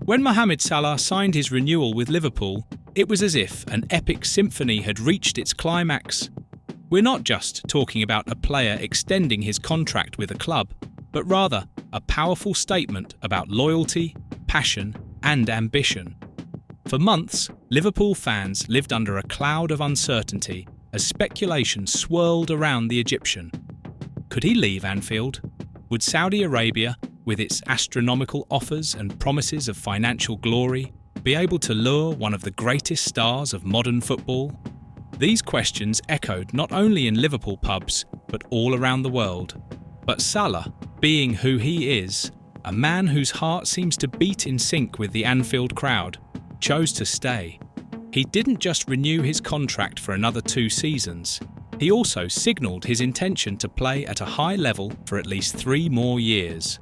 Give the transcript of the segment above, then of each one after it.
When Mohamed Salah signed his renewal with Liverpool, it was as if an epic symphony had reached its climax. We're not just talking about a player extending his contract with a club, but rather a powerful statement about loyalty, passion, and ambition. For months, Liverpool fans lived under a cloud of uncertainty as speculation swirled around the Egyptian. Could he leave Anfield? Would Saudi Arabia, with its astronomical offers and promises of financial glory, be able to lure one of the greatest stars of modern football? These questions echoed not only in Liverpool pubs, but all around the world. But Salah, being who he is, a man whose heart seems to beat in sync with the Anfield crowd, chose to stay. He didn't just renew his contract for another 2 seasons. He also signalled his intention to play at a high level for at least 3 more years.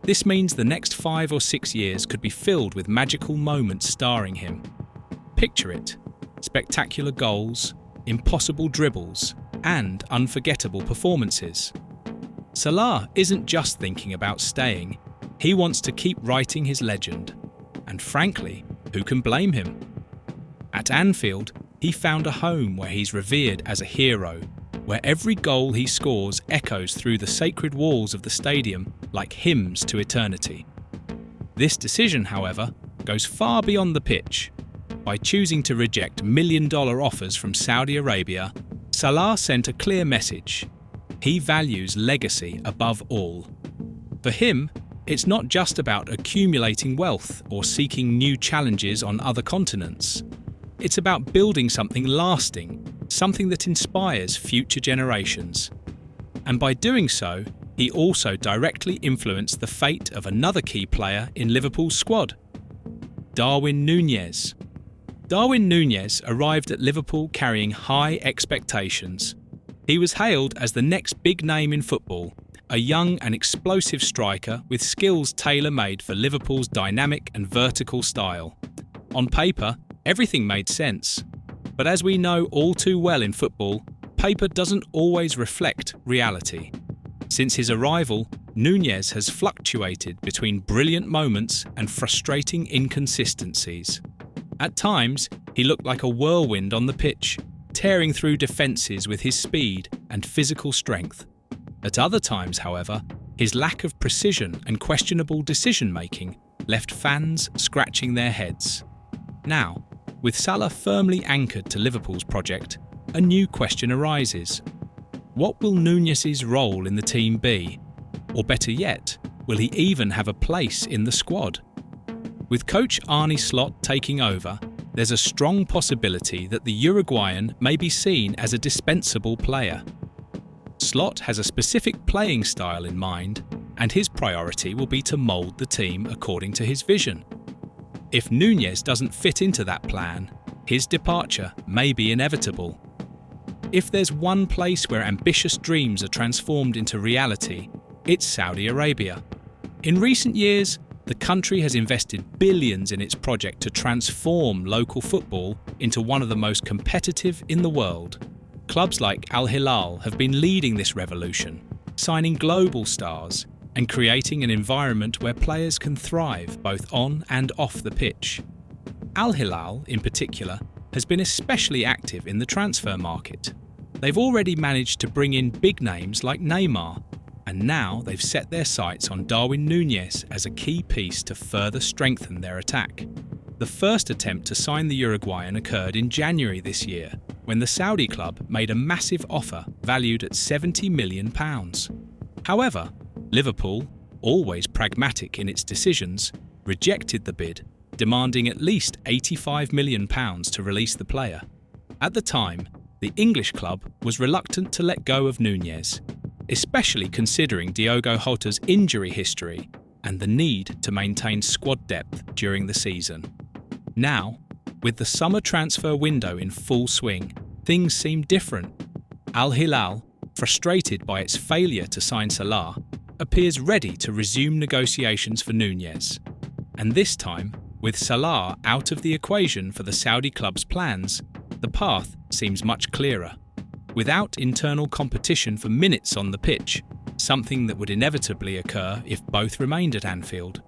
This means the next 5 or 6 years could be filled with magical moments starring him. Picture it: spectacular goals, impossible dribbles, and unforgettable performances. Salah isn't just thinking about staying, he wants to keep writing his legend. And frankly, who can blame him? At Anfield, he found a home where he's revered as a hero, where every goal he scores echoes through the sacred walls of the stadium like hymns to eternity. This decision, however, goes far beyond the pitch. By choosing to reject million-dollar offers from Saudi Arabia, Salah sent a clear message. He values legacy above all. For him, it's not just about accumulating wealth or seeking new challenges on other continents. It's about building something lasting, something that inspires future generations. And by doing so, he also directly influenced the fate of another key player in Liverpool's squad, Darwin Nunez. Darwin Nunez arrived at Liverpool carrying high expectations. He was hailed as the next big name in football, a young and explosive striker with skills tailor-made for Liverpool's dynamic and vertical style. On paper, everything made sense. But as we know all too well in football, paper doesn't always reflect reality. Since his arrival, Nunez has fluctuated between brilliant moments and frustrating inconsistencies. At times, he looked like a whirlwind on the pitch, tearing through defences with his speed and physical strength. At other times, however, his lack of precision and questionable decision-making left fans scratching their heads. Now, with Salah firmly anchored to Liverpool's project, a new question arises. What will Nunez's role in the team be? Or better yet, will he even have a place in the squad? With coach Arne Slot taking over, there's a strong possibility that the Uruguayan may be seen as a dispensable player. Slot has a specific playing style in mind, and his priority will be to mould the team according to his vision. If Nunez doesn't fit into that plan, his departure may be inevitable. If there's one place where ambitious dreams are transformed into reality, it's Saudi Arabia. In recent years, the country has invested billions in its project to transform local football into one of the most competitive in the world. Clubs like Al Hilal have been leading this revolution, signing global stars and creating an environment where players can thrive both on and off the pitch. Al Hilal, in particular, has been especially active in the transfer market. They've already managed to bring in big names like Neymar, and now they've set their sights on Darwin Nunez as a key piece to further strengthen their attack. The first attempt to sign the Uruguayan occurred in January this year, when the Saudi club made a massive offer valued at £70 million. However, Liverpool, always pragmatic in its decisions, rejected the bid, demanding at least £85 million to release the player. At the time, the English club was reluctant to let go of Nunez, especially considering Diogo Jota's injury history and the need to maintain squad depth during the season. Now, with the summer transfer window in full swing, things seem different. Al Hilal, frustrated by its failure to sign Salah, appears ready to resume negotiations for Nunez. And this time, with Salah out of the equation for the Saudi club's plans, the path seems much clearer. Without internal competition for minutes on the pitch, something that would inevitably occur if both remained at Anfield,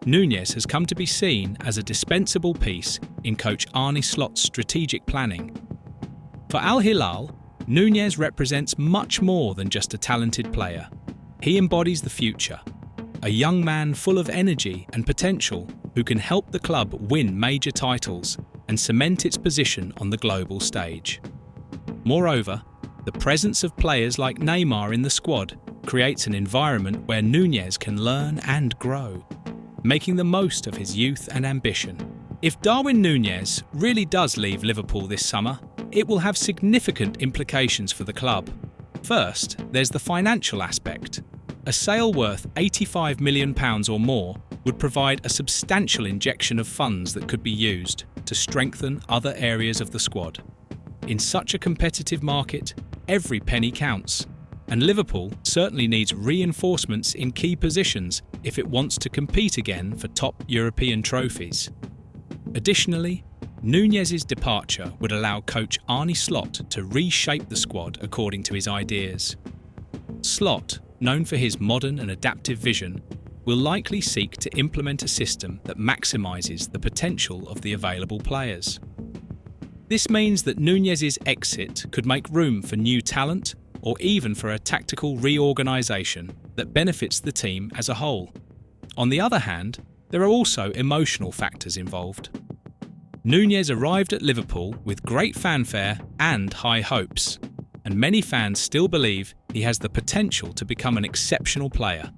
Nunez has come to be seen as a dispensable piece in coach Arne Slot's strategic planning. For Al Hilal, Nunez represents much more than just a talented player. He embodies the future, a young man full of energy and potential who can help the club win major titles and cement its position on the global stage. Moreover, the presence of players like Neymar in the squad creates an environment where Nunez can learn and grow, making the most of his youth and ambition. If Darwin Nunez really does leave Liverpool this summer, it will have significant implications for the club. First, there's the financial aspect. A sale worth £85 million or more would provide a substantial injection of funds that could be used to strengthen other areas of the squad. In such a competitive market, every penny counts, and Liverpool certainly needs reinforcements in key positions if it wants to compete again for top European trophies. Additionally, Nunez's departure would allow coach Arne Slot to reshape the squad according to his ideas. Slot, known for his modern and adaptive vision, will likely seek to implement a system that maximises the potential of the available players. This means that Nunez's exit could make room for new talent or even for a tactical reorganisation that benefits the team as a whole. On the other hand, there are also emotional factors involved. Nunez arrived at Liverpool with great fanfare and high hopes, and many fans still believe he has the potential to become an exceptional player.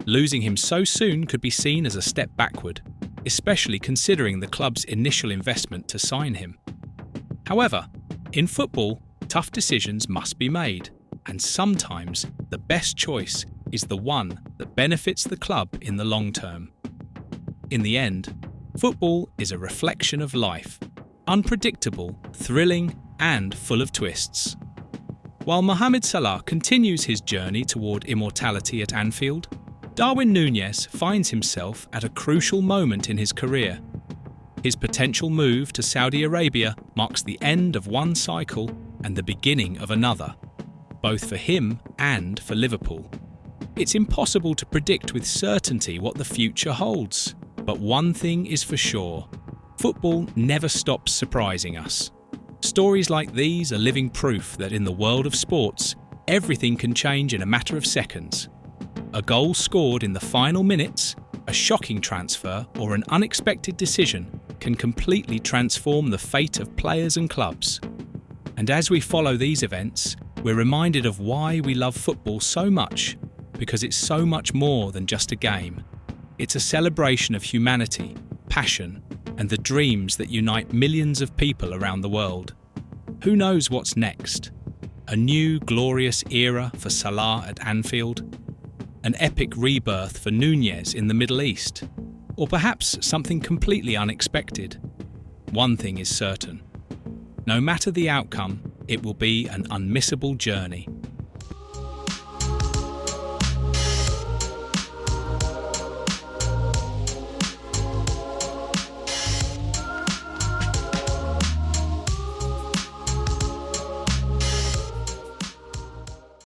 Losing him so soon could be seen as a step backward, especially considering the club's initial investment to sign him. However, in football, tough decisions must be made, and sometimes the best choice is the one that benefits the club in the long term. In the end, football is a reflection of life, unpredictable, thrilling, and full of twists. While Mohamed Salah continues his journey toward immortality at Anfield, Darwin Nunez finds himself at a crucial moment in his career. His potential move to Saudi Arabia marks the end of one cycle and the beginning of another, both for him and for Liverpool. It's impossible to predict with certainty what the future holds, but one thing is for sure: football never stops surprising us. Stories like these are living proof that in the world of sports, everything can change in a matter of seconds. A goal scored in the final minutes, a shocking transfer, or an unexpected decision can completely transform the fate of players and clubs. And as we follow these events, we're reminded of why we love football so much, because it's so much more than just a game. It's a celebration of humanity, passion, and the dreams that unite millions of people around the world. Who knows what's next? A new glorious era for Salah at Anfield? An epic rebirth for Nunez in the Middle East? Or perhaps something completely unexpected? One thing is certain: no matter the outcome, it will be an unmissable journey.